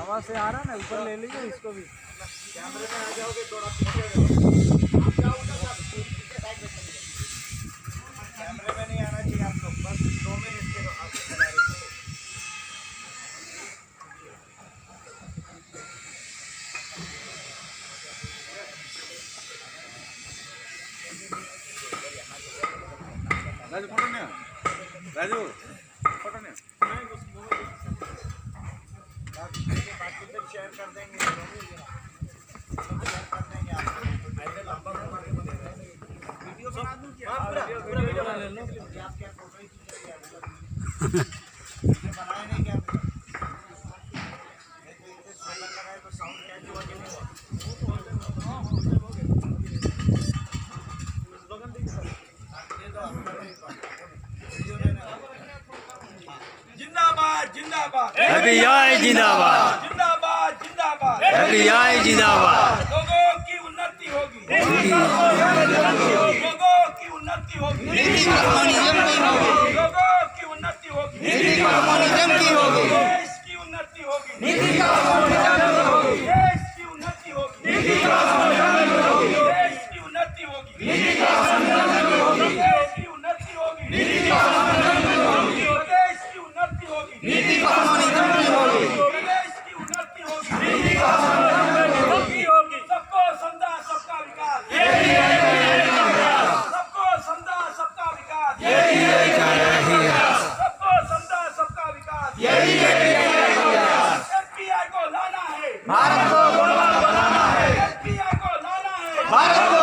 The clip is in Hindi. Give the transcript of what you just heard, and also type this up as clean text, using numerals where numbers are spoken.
आवाज से आ रहा ना, ऊपर ले लीजिए इसको भी। कैमरे में आ जाओगे थोड़ा कैमरे में नहीं आना चाहिए आप लोग, बस 2 मिनट के राजू फोटो नहीं, राजू फोटो नहीं, बाकी तक शेयर कर देंगे, वीडियो बना दूं क्या? पूरा वीडियो बना ले लो। आप क्या फोटो ही बनाए नहीं क्या? सोलर लगाए तो साउंड कैच हुआ कि नहीं हुआ? जिंदाबाद जिंदाबाद FBI जिंदाबाद, जिंदाबाद जिंदाबाद FBI जिंदाबाद। लोगों की उन्नति होगी, लोगों की उन्नति होगी, लोगों की उन्नति होगी, देश की उन्नति होगी, देश की उन्नति होगी, देश की उन्नति होगी, देश की उन्नति होगी, प्रदेश की उन्नति होगी, प्रदेश की उन्नति होगी, सबको समझा सबका विकास, सबको समझा सबका विकास, सबको समझा सबका विकास। FBI को लाना है, भारत को गोलमाल बनाना है, FBI को लाना है, भारत को